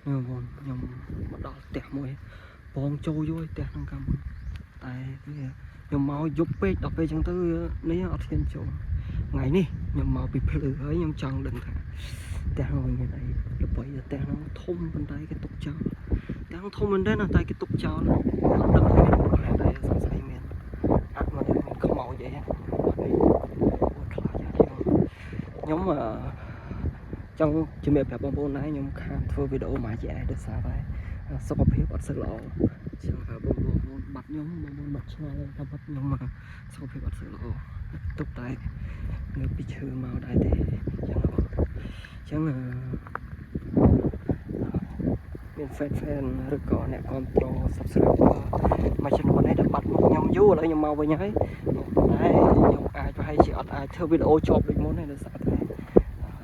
បងខ្ញុំមកដល់ផ្ទះមួយបងចូលយល់ផ្ទះក្នុងកម្មតែខ្ញុំមកយប់ពេកដល់ពេលអញ្ចឹងទៅនេះអត់ហ៊ានចូលថ្ងៃនេះខ្ញុំមកពីភ្លឺហើយខ្ញុំចង់ដឹងថាផ្ទះនោះមានអីល្បីផ្ទះនោះធំប៉ុន្តែគេទុកចោលផ្ទះនោះធំមែនទេណាតែគេទុកចោលអត់ដឹងថាមានប្រហែលតែសង្ស័យមានអត់មកមានខ្មោចអីហ្នឹងខ្លាចខ្ញុំចង់ជំរាបប្រាប់បងប្អូនដែរខ្ញុំខានធ្វើវីដេអូមកជាដោយសារតែសុខភាពអត់សូវល្អចឹងបងប្អូនបាត់ខ្ញុំបងប្អូនបាត់ឆ្ងល់ថាបាត់ខ្ញុំសុខភាពអត់សូវល្អទុកតែនៅពីឈើមកដែរទេចឹងមាន fan ឬក៏អ្នកគ្រប់គ្រង subscriber មួយចំនួននេះដែលបាត់មុខខ្ញុំយូរឥឡូវខ្ញុំមកវិញហើយតែខ្ញុំអាចប្រហែលជាអត់អាចធ្វើវីដេអូជាប់ដូចមុនទេដោយសារតែ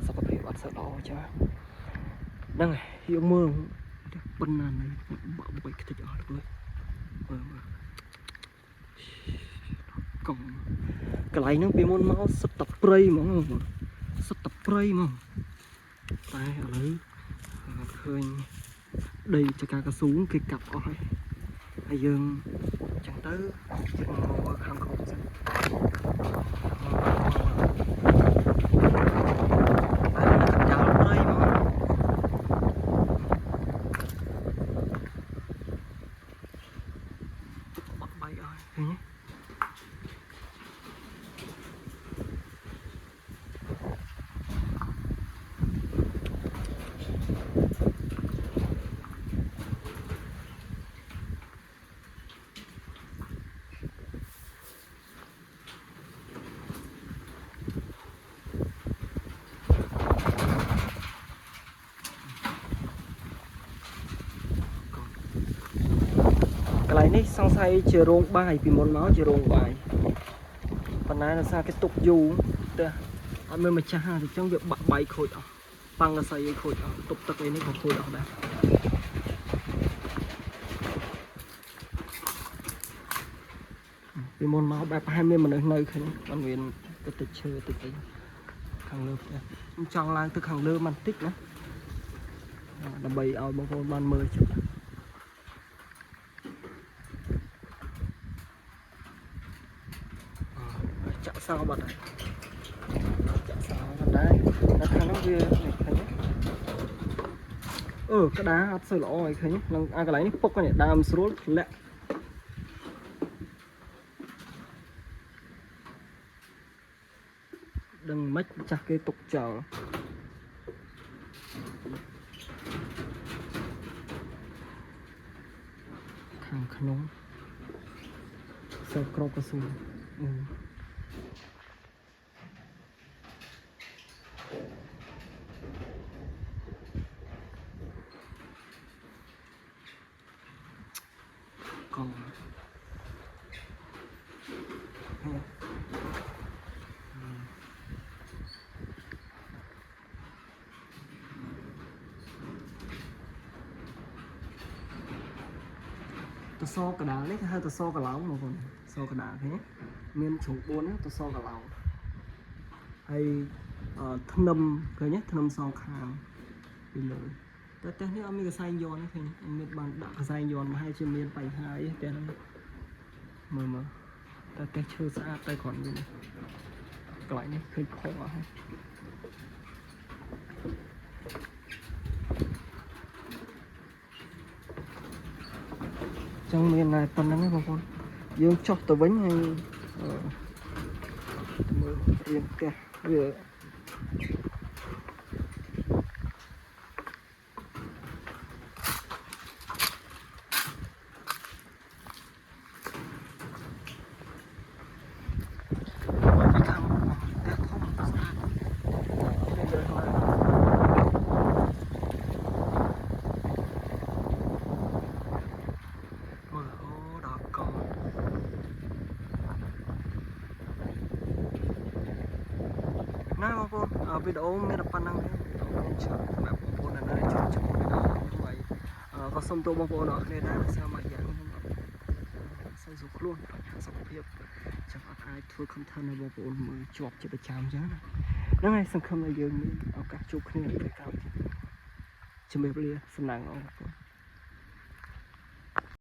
សុខភាពអត់សូវល្អចឹងហ្នឹងហើយយកមើលប៉ុណ្ណានេះបាក់បីខ្ទេចអស់ទៅមើលកុំកន្លែងហ្នឹងពីមុនមកសុទ្ធតែព្រៃហ្មងសុទ្ធតែព្រៃហ្មងតែឥឡូវឃើញដីចកាកស៊ូគេកាប់អស់ហើយយើងចឹងទៅយើងមកខាងក្រោមសិនកន្លែងនេះសង្ស័យជារោងបាយពីមុនមកជារោងបាយប៉ុន្តែដោយសារគេទុកយូរតែអត់មានម្ចាស់អញ្ចឹងវាបាក់បាយខូចអស់ប៉ាំងកសៃខូចអស់ទុកទឹកអីនេះក៏ខូចអស់ដែរពីមុនមកបែបប្រហែលមានមនុស្សនៅឃើញអត់មានទឹកឈើទឹកអីខាងលើផ្ទះខ្ញុំចង់ឡើងទៅខាងលើបន្តិចណាដើម្បីឲ្យបងប្អូនបានមើលជិះចាក់សោបាត់ហើយចាក់សោបាត់ដែរនៅខាងនោះវាឃើញក្តារអត់សូវល្អឲ្យឃើញនឹងកន្លែងនេះពុកនេះដើមស្រួលធ្លាក់ដឹងមិនចាស់គេទុកចោលខាងក្នុងសើក្របកស៊ូកងតសកដាលនេះគេហៅតសកឡោបងប្អូនសកដាលឃើញមានជ្រុង4ហ្នឹងតសកឡោហើយធ្នឹមឃើញទេធ្នឹមសងខាងពីលើតែផ្ទះនេះអត់មានកសែងយ័ន្តទេឃើញមានបានដាក់កសែងយ័ន្តមកហើយជាមានបញ្ហាអីផ្ទះហ្នឹងមើលតែផ្ទះឈើស្អាតតែគ្រាន់មានកន្លែងនេះឃើញខកអស់ហើយចឹងមានតែប៉ុណ្្នឹងបងប្អូនយើងចុះទៅវិញហើយមើលរៀងផ្ទះវាណាបងប្អូនវីដេអូមានតែប៉ុណ្្នឹងទេមានច្រើនសម្រាប់បងប្អូនដែលនៅជួយជួយវីដេអូខ្ញុំហើយក៏សូមទោសបងប្អូនអរគ្នាដែរសារមួយយ៉ាងខ្ញុំអត់សូវស្រួលខ្លួនសុខភាពចឹងអត់អាចធ្វើ content ឲ្យបងប្អូនមើលជាប់ជាប្រចាំចឹងណាហ្នឹងហើយសង្ឃឹមថាយើងមានឱកាសជួបគ្នានៅពេលក្រោយ ជំរាបលាសំណាងអរគុណ